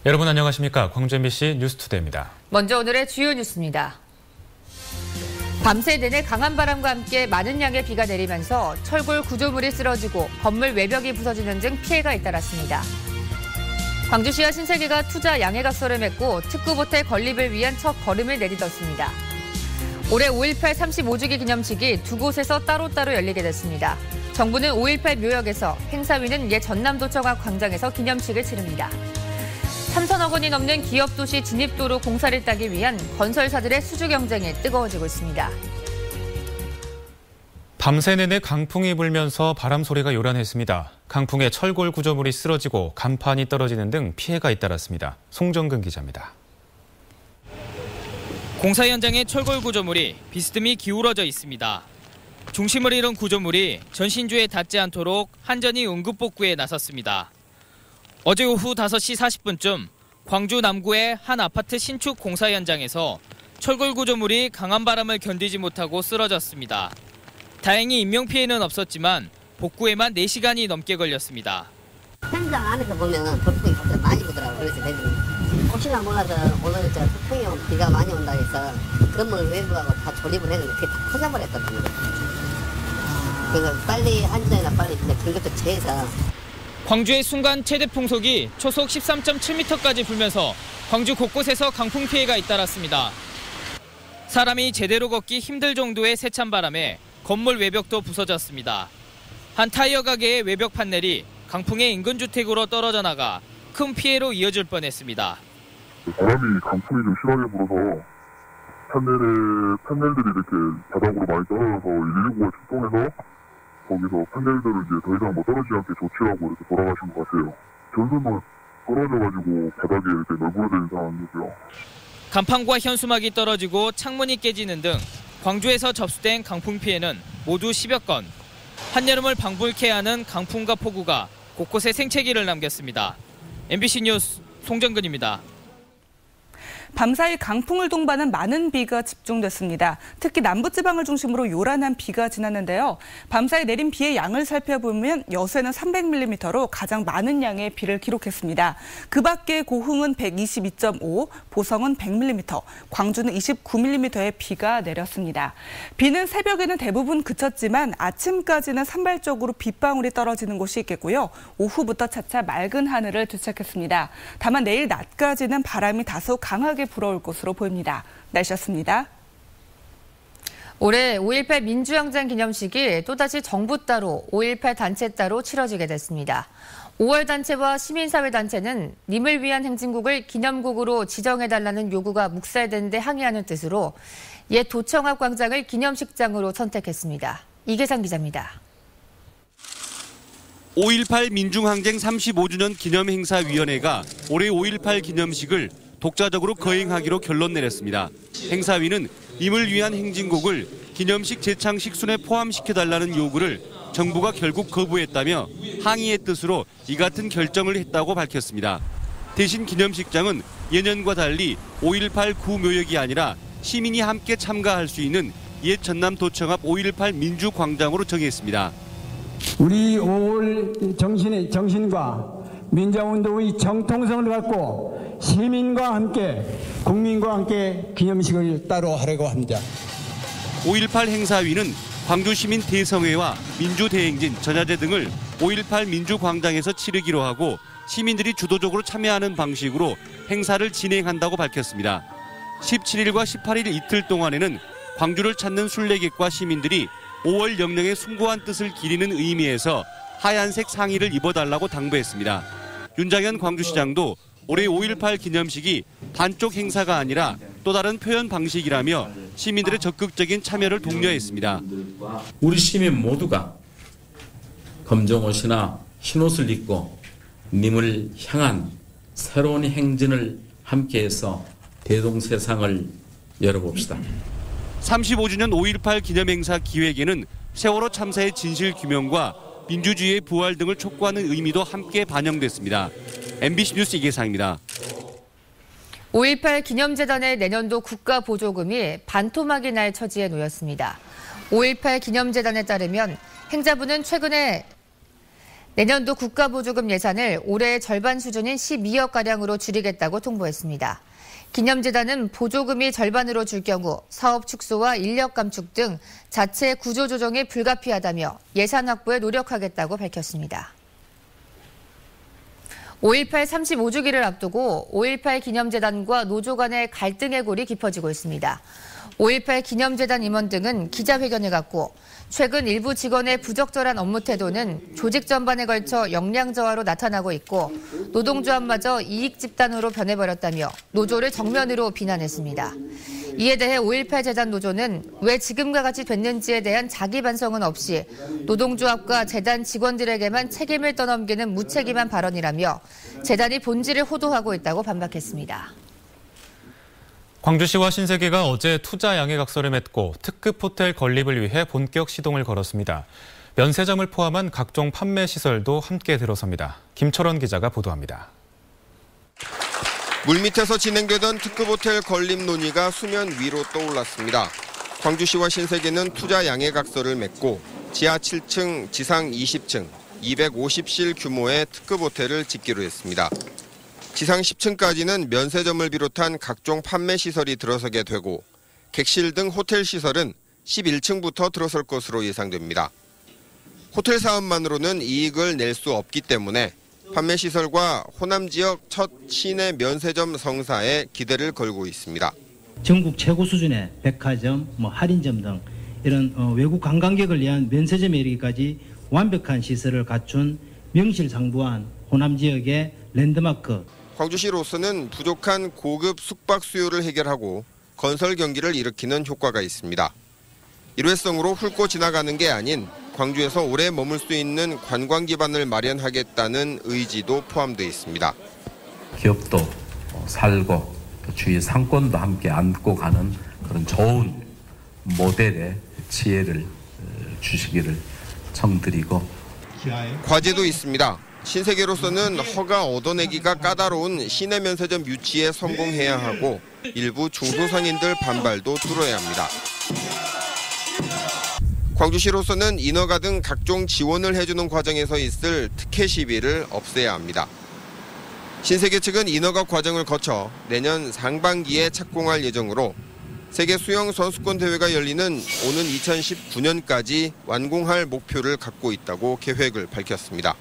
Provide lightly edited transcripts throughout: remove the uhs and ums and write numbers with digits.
여러분 안녕하십니까? 광주 MBC 뉴스투데이입니다. 먼저 오늘의 주요 뉴스입니다. 밤새 내내 강한 바람과 함께 많은 양의 비가 내리면서 철골 구조물이 쓰러지고 건물 외벽이 부서지는 등 피해가 잇따랐습니다. 광주시와 신세계가 투자 양해각서를 맺고 특구보태 건립을 위한 첫 걸음을 내딛었습니다. 올해 5.18 35주기 기념식이 두 곳에서 따로따로 열리게 됐습니다. 정부는 5.18 묘역에서, 행사위는 옛 전남도청 앞 광장에서 기념식을 치릅니다. 3천억 원이 넘는 기업도시 진입도로 공사를 따기 위한 건설사들의 수주 경쟁이 뜨거워지고 있습니다. 밤새 내내 강풍이 불면서 바람 소리가 요란했습니다. 강풍에 철골 구조물이 쓰러지고 간판이 떨어지는 등 피해가 잇따랐습니다. 송정근 기자입니다. 공사 현장의 철골 구조물이 비스듬히 기울어져 있습니다. 중심을 잃은 구조물이 전신주에 닿지 않도록 한전이 응급복구에 나섰습니다. 어제 오후 5시 40분쯤 광주 남구의 한 아파트 신축 공사 현장에서 철골 구조물이 강한 바람을 견디지 못하고 쓰러졌습니다. 다행히 인명피해는 없었지만 복구에만 4시간이 넘게 걸렸습니다. 현장 안에서 보면 돌풍이 갑자기 많이 부더라고요. 그래서 혹시나 몰라서 오늘 태풍이 비가 많이 온다 해서 건물 외부하고 다 조립을 했는데 그게 다 터져버렸거든요. 그래서 빨리 한전이나 빨리 긴급적 제해서. 광주의 순간 최대 풍속이 초속 13.7m까지 불면서 광주 곳곳에서 강풍 피해가 잇따랐습니다. 사람이 제대로 걷기 힘들 정도의 세찬 바람에 건물 외벽도 부서졌습니다. 한 타이어 가게의 외벽 판넬이 강풍의 인근 주택으로 떨어져 나가 큰 피해로 이어질 뻔했습니다. 바람이 강풍이 좀 심하게 불어서 판넬들이 이렇게 바닥으로 많이 떨어져서 119가 출동해서 거기서 판넬들을 이제 더 이상 떨어지지 않게 조치하고 이렇게 돌아가신 것 같아요. 전선만 떨어져가지고 바닥에 이렇게 널브러져 상황이고요. 간판과 현수막이 떨어지고 창문이 깨지는 등 광주에서 접수된 강풍 피해는 모두 10여 건. 한여름을 방불케 하는 강풍과 폭우가 곳곳에 생채기를 남겼습니다. MBC 뉴스 송정근입니다. 밤사이 강풍을 동반한 많은 비가 집중됐습니다. 특히 남부지방을 중심으로 요란한 비가 지났는데요. 밤사이 내린 비의 양을 살펴보면 여수에는 300mm로 가장 많은 양의 비를 기록했습니다. 그 밖에 고흥은 122.5, 보성은 100mm, 광주는 29mm의 비가 내렸습니다. 비는 새벽에는 대부분 그쳤지만 아침까지는 산발적으로 빗방울이 떨어지는 곳이 있겠고요. 오후부터 차차 맑은 하늘을 되찾겠습니다. 다만 내일 낮까지는 바람이 다소 강하게 불어올 것으로 보입니다. 날씨였습니다. 올해 5.18 민주항쟁 기념식이 또다시 정부 따로, 5.18 단체 따로 치러지게 됐습니다. 5월 단체와 시민사회단체는 님을 위한 행진곡을 기념곡으로 지정해달라는 요구가 묵살된 데 항의하는 뜻으로 옛 도청 앞 광장을 기념식장으로 선택했습니다. 이계상 기자입니다. 5.18 민중항쟁 35주년 기념행사위원회가 올해 5.18 기념식을 독자적으로 거행하기로 결론 내렸습니다. 행사위는 님을 위한 행진곡을 기념식 재창식 순에 포함시켜달라는 요구를 정부가 결국 거부했다며 항의의 뜻으로 이 같은 결정을 했다고 밝혔습니다. 대신 기념식장은 예년과 달리 5.18 구묘역이 아니라 시민이 함께 참가할 수 있는 옛 전남도청 앞 5.18 민주광장으로 정했습니다. 우리 5월 정신과 민주화운동의 정통성을 갖고 시민과 함께 국민과 함께 기념식을 따로 하려고 합니다. 5.18 행사위는 광주시민 대성회와 민주대행진, 전야제 등을 5.18 민주광장에서 치르기로 하고 시민들이 주도적으로 참여하는 방식으로 행사를 진행한다고 밝혔습니다. 17일과 18일 이틀 동안에는 광주를 찾는 순례객과 시민들이 5월 영령의 숭고한 뜻을 기리는 의미에서 하얀색 상의를 입어달라고 당부했습니다. 윤장현 광주시장도 올해 5.18 기념식이 반쪽 행사가 아니라 또 다른 표현 방식이라며 시민들의 적극적인 참여를 독려했습니다. 우리 시민 모두가 검정옷이나 흰옷을 입고 님을 향한 새로운 행진을 함께해서 대동세상을 열어봅시다. 35주년 5.18 기념행사 기획에는 세월호 참사의 진실 규명과 민주주의의 부활 등을 촉구하는 의미도 함께 반영됐습니다. MBC 뉴스 이계상입니다. 5.18 기념재단의 내년도 국가보조금이 반토막이 날 처지에 놓였습니다. 5.18 기념재단에 따르면 행자부는 최근에 내년도 국가보조금 예산을 올해의 절반 수준인 12억가량으로 줄이겠다고 통보했습니다. 기념재단은 보조금이 절반으로 줄 경우 사업 축소와 인력 감축 등 자체 구조 조정이 불가피하다며 예산 확보에 노력하겠다고 밝혔습니다. 5.18 35주기를 앞두고 5.18 기념재단과 노조 간의 갈등의 골이 깊어지고 있습니다. 5.18 기념재단 임원 등은 기자회견을 갖고 최근 일부 직원의 부적절한 업무 태도는 조직 전반에 걸쳐 역량 저하로 나타나고 있고 노동조합마저 이익 집단으로 변해버렸다며 노조를 정면으로 비난했습니다. 이에 대해 5.18 재단 노조는 왜 지금과 같이 됐는지에 대한 자기 반성은 없이 노동조합과 재단 직원들에게만 책임을 떠넘기는 무책임한 발언이라며 재단이 본질을 호도하고 있다고 반박했습니다. 광주시와 신세계가 어제 투자 양해각서를 맺고 특급 호텔 건립을 위해 본격 시동을 걸었습니다. 면세점을 포함한 각종 판매 시설도 함께 들어섭니다. 김철원 기자가 보도합니다. 물밑에서 진행되던 특급 호텔 건립 논의가 수면 위로 떠올랐습니다. 광주시와 신세계는 투자 양해각서를 맺고 지하 7층, 지상 20층, 250실 규모의 특급 호텔을 짓기로 했습니다. 지상 10층까지는 면세점을 비롯한 각종 판매 시설이 들어서게 되고 객실 등 호텔 시설은 11층부터 들어설 것으로 예상됩니다. 호텔 사업만으로는 이익을 낼 수 없기 때문에 판매 시설과 호남 지역 첫 시내 면세점 성사에 기대를 걸고 있습니다. 전국 최고 수준의 백화점, 할인점 등 이런 외국 관광객을 위한 면세점에 이르기까지 완벽한 시설을 갖춘 명실상부한 호남 지역의 랜드마크. 광주시로서는 부족한 고급 숙박 수요를 해결하고 건설 경기를 일으키는 효과가 있습니다. 일회성으로 훑고 지나가는 게 아닌 광주에서 오래 머물 수 있는 관광 기반을 마련하겠다는 의지도 포함되어 있습니다. 기업도 살고 주위 상권도 함께 안고 가는 그런 좋은 모델의 지혜를 주시기를 청드리고. 과제도 있습니다. 신세계로서는 허가 얻어내기가 까다로운 시내 면세점 유치에 성공해야 하고 일부 중소상인들 반발도 뚫어야 합니다. 광주시로서는 인허가 등 각종 지원을 해주는 과정에서 있을 특혜 시비를 없애야 합니다. 신세계 측은 인허가 과정을 거쳐 내년 상반기에 착공할 예정으로 세계 수영 선수권 대회가 열리는 오는 2019년까지 완공할 목표를 갖고 있다고 계획을 밝혔습니다.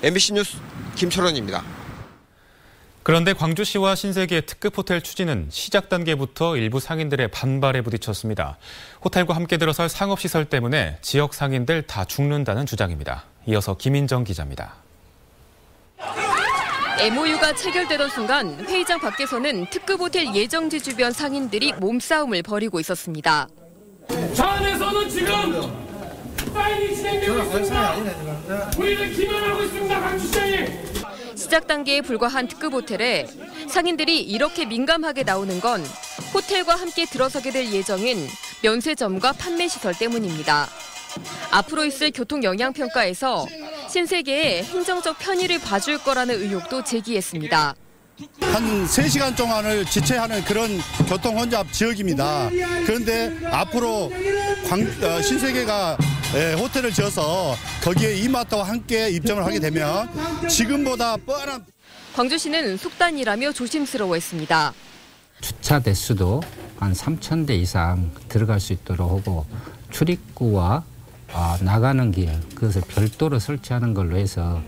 MBC 뉴스 김철원입니다. 그런데 광주시와 신세계의 특급 호텔 추진은 시작 단계부터 일부 상인들의 반발에 부딪혔습니다. 호텔과 함께 들어설 상업시설 때문에 지역 상인들 다 죽는다는 주장입니다. 이어서 김인정 기자입니다. MOU가 체결되던 순간 회의장 밖에서는 특급 호텔 예정지 주변 상인들이 몸싸움을 벌이고 있었습니다. 저 안에서는 지금 파일이 진행되고 있습니다. 우리는 기만하고 있습니다. 광주시장이. 시작 단계에 불과한 특급 호텔에 상인들이 이렇게 민감하게 나오는 건 호텔과 함께 들어서게 될 예정인 면세점과 판매시설 때문입니다. 앞으로 있을 교통 영향평가에서 신세계의 행정적 편의를 봐줄 거라는 의혹도 제기했습니다. 한 3시간 동안을 지체하는 그런 교통 혼잡 지역입니다. 그런데 앞으로 신세계가 호텔을 지어서 거기에 이마트와 함께 입점을 하게 되면 지금보다 뻔한. 광주시는 속단이라며 조심스러워했습니다. 주차 대수도 한 3,000대 이상 들어갈 수 있도록 하고 출입구와 나가는 길, 그것을 별도로 설치하는 걸로 해서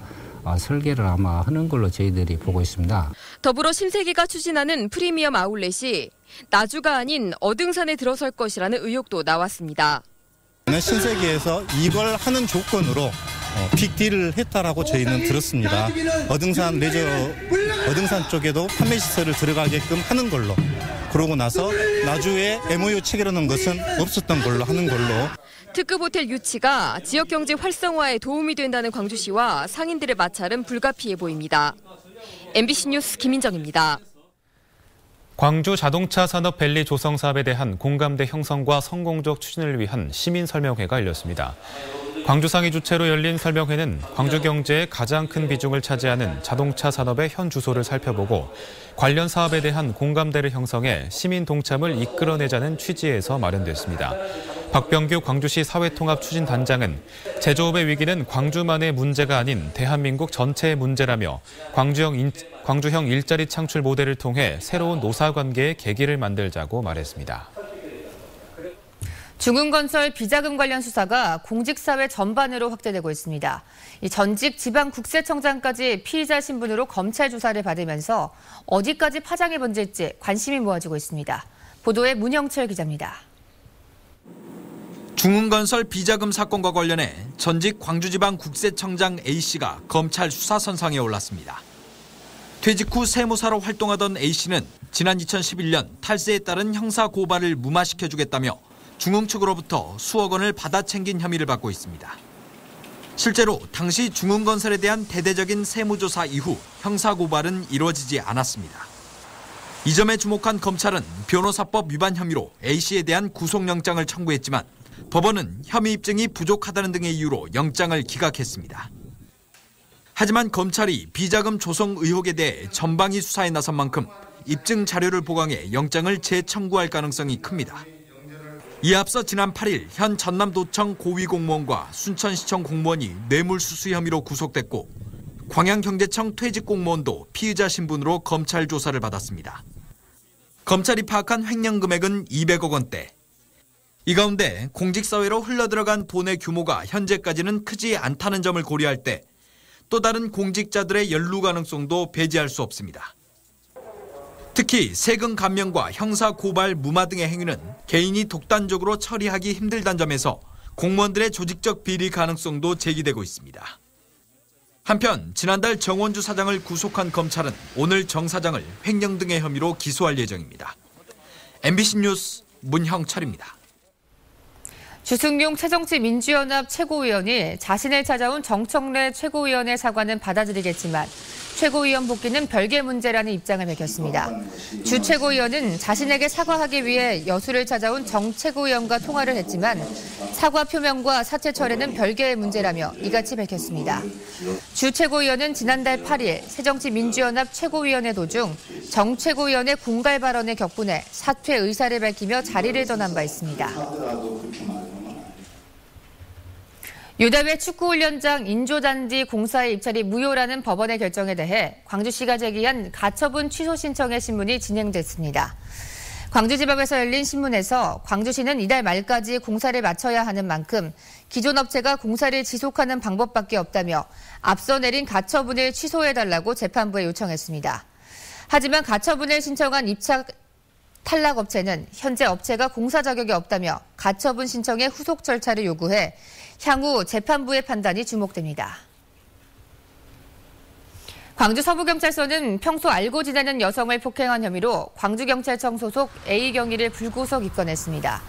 설계를 아마 하는 걸로 저희들이 보고 있습니다. 더불어 신세계가 추진하는 프리미엄 아울렛이 나주가 아닌 어등산에 들어설 것이라는 의혹도 나왔습니다. 신세계에서 이걸 하는 조건으로 빅딜을 했다라고 저희는 들었습니다. 어등산 쪽에도 판매 시설을 들어가게끔 하는 걸로. 그러고 나서 나주에 MOU 체결하는 것은 없었던 걸로 하는 걸로. 특급 호텔 유치가 지역 경제 활성화에 도움이 된다는 광주시와 상인들의 마찰은 불가피해 보입니다. MBC 뉴스 김인정입니다. 광주 자동차 산업 밸리 조성 사업에 대한 공감대 형성과 성공적 추진을 위한 시민 설명회가 열렸습니다. 광주상이 주최로 열린 설명회는 광주 경제의 가장 큰 비중을 차지하는 자동차 산업의 현 주소를 살펴보고 관련 사업에 대한 공감대를 형성해 시민 동참을 이끌어내자는 취지에서 마련됐습니다. 박병규 광주시 사회통합추진단장은 제조업의 위기는 광주만의 문제가 아닌 대한민국 전체의 문제라며 광주형 일자리 창출 모델을 통해 새로운 노사관계의 계기를 만들자고 말했습니다. 중흥건설 비자금 관련 수사가 공직사회 전반으로 확대되고 있습니다. 전직 지방국세청장까지 피의자 신분으로 검찰 조사를 받으면서 어디까지 파장이 번질지 관심이 모아지고 있습니다. 보도에 문영철 기자입니다. 중흥건설 비자금 사건과 관련해 전직 광주지방국세청장 A씨가 검찰 수사선상에 올랐습니다. 퇴직 후 세무사로 활동하던 A씨는 지난 2011년 탈세에 따른 형사 고발을 무마시켜주겠다며 중흥 측으로부터 수억 원을 받아 챙긴 혐의를 받고 있습니다. 실제로 당시 중흥건설에 대한 대대적인 세무조사 이후 형사 고발은 이루어지지 않았습니다. 이 점에 주목한 검찰은 변호사법 위반 혐의로 A씨에 대한 구속영장을 청구했지만 법원은 혐의 입증이 부족하다는 등의 이유로 영장을 기각했습니다. 하지만 검찰이 비자금 조성 의혹에 대해 전방위 수사에 나선 만큼 입증 자료를 보강해 영장을 재청구할 가능성이 큽니다. 이에 앞서 지난 8일 현 전남도청 고위공무원과 순천시청 공무원이 뇌물수수 혐의로 구속됐고 광양경제청 퇴직 공무원도 피의자 신분으로 검찰 조사를 받았습니다. 검찰이 파악한 횡령 금액은 200억 원대. 이 가운데 공직사회로 흘러들어간 돈의 규모가 현재까지는 크지 않다는 점을 고려할 때 또 다른 공직자들의 연루 가능성도 배제할 수 없습니다. 특히 세금 감면과 형사 고발 무마 등의 행위는 개인이 독단적으로 처리하기 힘들다는 점에서 공무원들의 조직적 비리 가능성도 제기되고 있습니다. 한편 지난달 정원주 사장을 구속한 검찰은 오늘 정 사장을 횡령 등의 혐의로 기소할 예정입니다. MBC 뉴스 문형철입니다. 주승용 새정치민주연합 최고위원이 자신을 찾아온 정청래 최고위원의 사과는 받아들이겠지만 최고위원 복귀는 별개 문제라는 입장을 밝혔습니다. 주 최고위원은 자신에게 사과하기 위해 여수를 찾아온 정 최고위원과 통화를 했지만 사과 표명과 사퇴 철회는 별개의 문제라며 이같이 밝혔습니다. 주 최고위원은 지난달 8일 새정치민주연합 최고위원회 도중 정 최고위원의 공갈 발언에 격분해 사퇴 의사를 밝히며 자리를 떠난 바 있습니다. 유대회 축구훈련장 인조잔디 공사의 입찰이 무효라는 법원의 결정에 대해 광주시가 제기한 가처분 취소 신청의 신문이 진행됐습니다. 광주지법에서 열린 신문에서 광주시는 이달 말까지 공사를 마쳐야 하는 만큼 기존 업체가 공사를 지속하는 방법밖에 없다며 앞서 내린 가처분을 취소해달라고 재판부에 요청했습니다. 하지만 가처분을 신청한 입찰 탈락 업체는 현재 업체가 공사 자격이 없다며 가처분 신청의 후속 절차를 요구해 향후 재판부의 판단이 주목됩니다. 광주 서부경찰서는 평소 알고 지내는 여성을 폭행한 혐의로 광주경찰청 소속 A경위를 불구속 입건했습니다.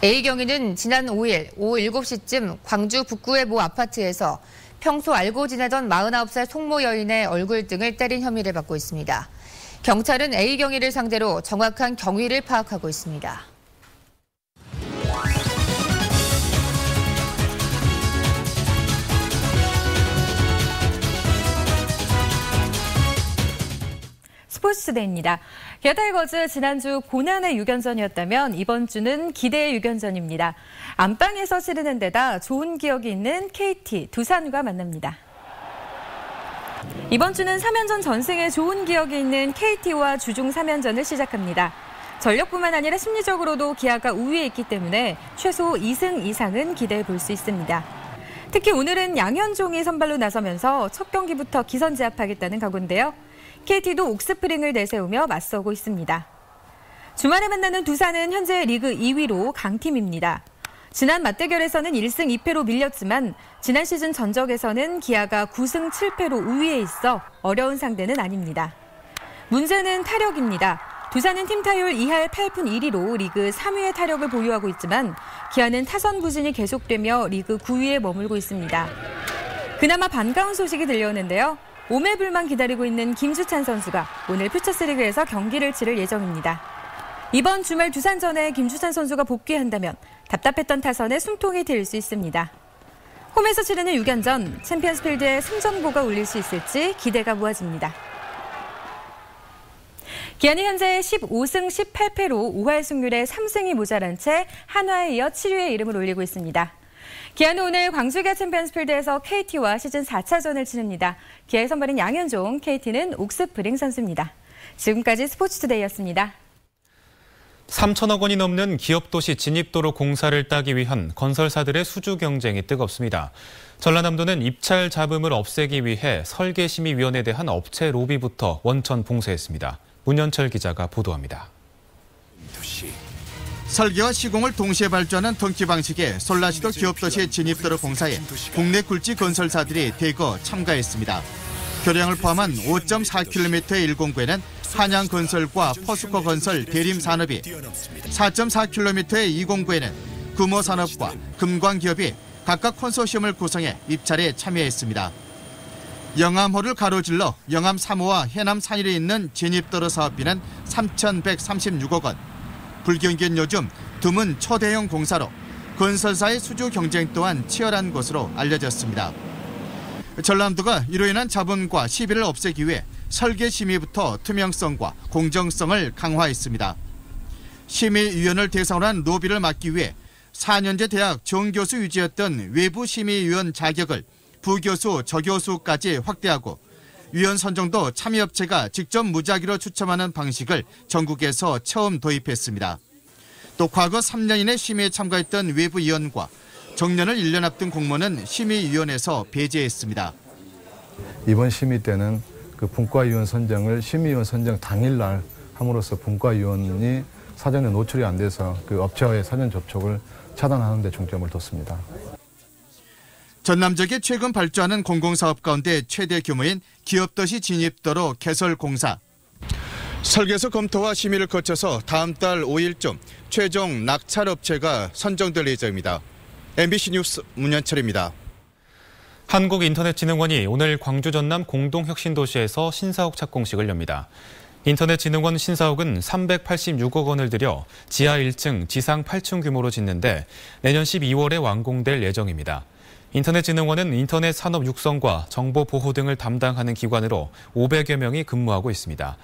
A경위는 지난 5일 오후 7시쯤 광주 북구의 모 아파트에서 평소 알고 지내던 49살 송모 여인의 얼굴 등을 때린 혐의를 받고 있습니다. 경찰은 A경위를 상대로 정확한 경위를 파악하고 있습니다. 스포츠투데이입니다. 기아 타이거즈 지난주 고난의 6연전이었다면 이번 주는 기대의 6연전입니다. 안방에서 치르는 데다 좋은 기억이 있는 KT, 두산과 만납니다. 이번 주는 3연전 전승에 좋은 기억이 있는 KT와 주중 3연전을 시작합니다. 전력뿐만 아니라 심리적으로도 기아가 우위에 있기 때문에 최소 2승 이상은 기대해 볼 수 있습니다. 특히 오늘은 양현종이 선발로 나서면서 첫 경기부터 기선제압하겠다는 각오인데요. KT도 옥스프링을 내세우며 맞서고 있습니다. 주말에 만나는 두산은 현재 리그 2위로 강팀입니다. 지난 맞대결에서는 1승 2패로 밀렸지만 지난 시즌 전적에서는 기아가 9승 7패로 우위에 있어 어려운 상대는 아닙니다. 문제는 타력입니다. 두산은 팀 타율 2할 8푼 1리로 리그 3위의 타력을 보유하고 있지만 기아는 타선 부진이 계속되며 리그 9위에 머물고 있습니다. 그나마 반가운 소식이 들려오는데요. 오매불만 기다리고 있는 김주찬 선수가 오늘 퓨처스리그에서 경기를 치를 예정입니다. 이번 주말 두산전에 김주찬 선수가 복귀한다면 답답했던 타선에 숨통이 트일 수 있습니다. 홈에서 치르는 6연전, 챔피언스필드에 승전보가 울릴 수 있을지 기대가 모아집니다. 기아는 현재 15승 18패로 5할 승률에 3승이 모자란 채 한화에 이어 7위에 이름을 올리고 있습니다. 기아는 오늘 광주 기아 챔피언스필드에서 KT와 시즌 4차전을 치릅니다. 기아의 선발인 양현종, KT는 옥스프링 선수입니다. 지금까지 스포츠투데이였습니다. 3천억 원이 넘는 기업도시 진입도로 공사를 따기 위한 건설사들의 수주 경쟁이 뜨겁습니다. 전라남도는 입찰 잡음을 없애기 위해 설계심의위원회에 대한 업체 로비부터 원천 봉쇄했습니다. 문현철 기자가 보도합니다. 설계와 시공을 동시에 발주하는 등기 방식의 솔라시도 기업도시 진입도로 공사에 국내 굴지 건설사들이 대거 참가했습니다. 교량을 포함한 5.4km의 1공구에는 한양건설과 포스코건설 대림산업이, 4.4km의 2공구에는 금호산업과 금광기업이 각각 컨소시엄을 구성해 입찰에 참여했습니다. 영암호를 가로질러 영암 3호와 해남 산일에 있는 진입도로 사업비는 3,136억 원. 불경기엔 요즘 드문 초대형 공사로 건설사의 수주 경쟁 또한 치열한 것으로 알려졌습니다. 전남도가 이로 인한 자본과 시비를 없애기 위해 설계 심의부터 투명성과 공정성을 강화했습니다. 심의위원을 대상으로 한 로비를 막기 위해 4년제 대학 정교수 유지였던 외부 심의위원 자격을 부교수, 저교수까지 확대하고 위원 선정도 참여업체가 직접 무작위로 추첨하는 방식을 전국에서 처음 도입했습니다. 또 과거 3년이내 심의에 참가했던 외부위원과 정년을 1년 앞둔 공무원은 심의위원회에서 배제했습니다. 이번 심의 때는 그 분과위원 선정을 심의위원 선정 당일날 함으로써 분과위원이 사전에 노출이 안 돼서 그 업체와의 사전 접촉을 차단하는 데 중점을 뒀습니다. 전남 지역에 최근 발주하는 공공사업 가운데 최대 규모인 기업도시 진입도로 개설 공사. 설계서 검토와 심의를 거쳐서 다음 달 5일쯤 최종 낙찰업체가 선정될 예정입니다. MBC 뉴스 문현철입니다. 한국인터넷진흥원이 오늘 광주 전남 공동혁신도시에서 신사옥 착공식을 엽니다. 인터넷진흥원 신사옥은 386억 원을 들여 지하 1층, 지상 8층 규모로 짓는데 내년 12월에 완공될 예정입니다. 인터넷진흥원은 인터넷 산업 육성과 정보 보호 등을 담당하는 기관으로 500여 명이 근무하고 있습니다.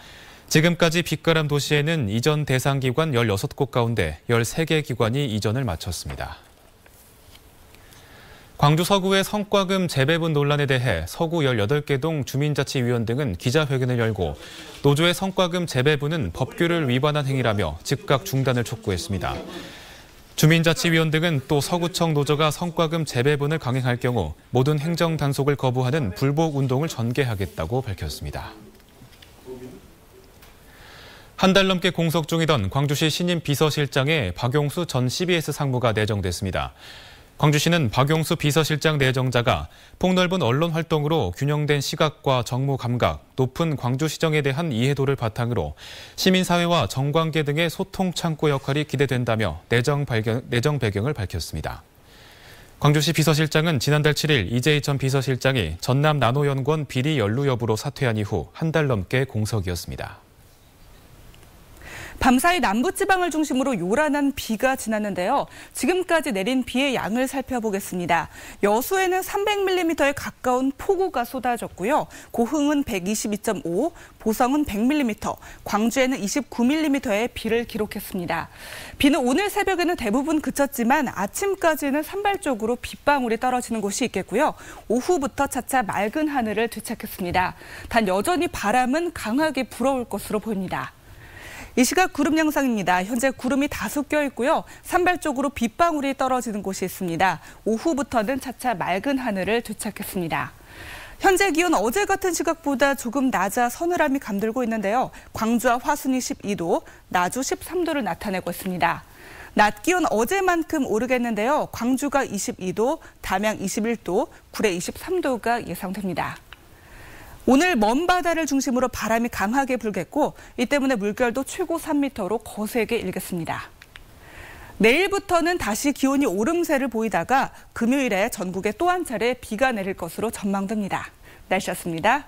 지금까지 빛가람 도시에는 이전 대상 기관 16곳 가운데 13개 기관이 이전을 마쳤습니다. 광주 서구의 성과금 재배분 논란에 대해 서구 18개 동 주민자치위원 등은 기자회견을 열고 노조의 성과금 재배분은 법규를 위반한 행위라며 즉각 중단을 촉구했습니다. 주민자치위원 등은 또 서구청 노조가 성과금 재배분을 강행할 경우 모든 행정 단속을 거부하는 불복 운동을 전개하겠다고 밝혔습니다. 한 달 넘게 공석 중이던 광주시 신임 비서실장에 박용수 전 CBS 상무가 내정됐습니다. 광주시는 박용수 비서실장 내정자가 폭넓은 언론 활동으로 균형된 시각과 정무 감각, 높은 광주시정에 대한 이해도를 바탕으로 시민사회와 정관계 등의 소통 창구 역할이 기대된다며 내정 배경을 밝혔습니다. 광주시 비서실장은 지난달 7일 이재희 전 비서실장이 전남 나노연구원 비리 연루 여부로 사퇴한 이후 한 달 넘게 공석이었습니다. 밤사이 남부지방을 중심으로 요란한 비가 지났는데요. 지금까지 내린 비의 양을 살펴보겠습니다. 여수에는 300mm에 가까운 폭우가 쏟아졌고요. 고흥은 122.5, 보성은 100mm, 광주에는 29mm의 비를 기록했습니다. 비는 오늘 새벽에는 대부분 그쳤지만 아침까지는 산발적으로 빗방울이 떨어지는 곳이 있겠고요. 오후부터 차차 맑은 하늘을 되찾겠습니다. 단 여전히 바람은 강하게 불어올 것으로 보입니다. 이 시각 구름 영상입니다. 현재 구름이 다수 껴 있고요. 산발적으로 빗방울이 떨어지는 곳이 있습니다. 오후부터는 차차 맑은 하늘을 되찾겠습니다. 현재 기온 어제 같은 시각보다 조금 낮아 서늘함이 감돌고 있는데요. 광주와 화순이 12도, 나주 13도를 나타내고 있습니다. 낮 기온 어제만큼 오르겠는데요. 광주가 22도, 담양 21도, 구례 23도가 예상됩니다. 오늘 먼 바다를 중심으로 바람이 강하게 불겠고 이 때문에 물결도 최고 3m로 거세게 일겠습니다. 내일부터는 다시 기온이 오름세를 보이다가 금요일에 전국에 또 한 차례 비가 내릴 것으로 전망됩니다. 날씨였습니다.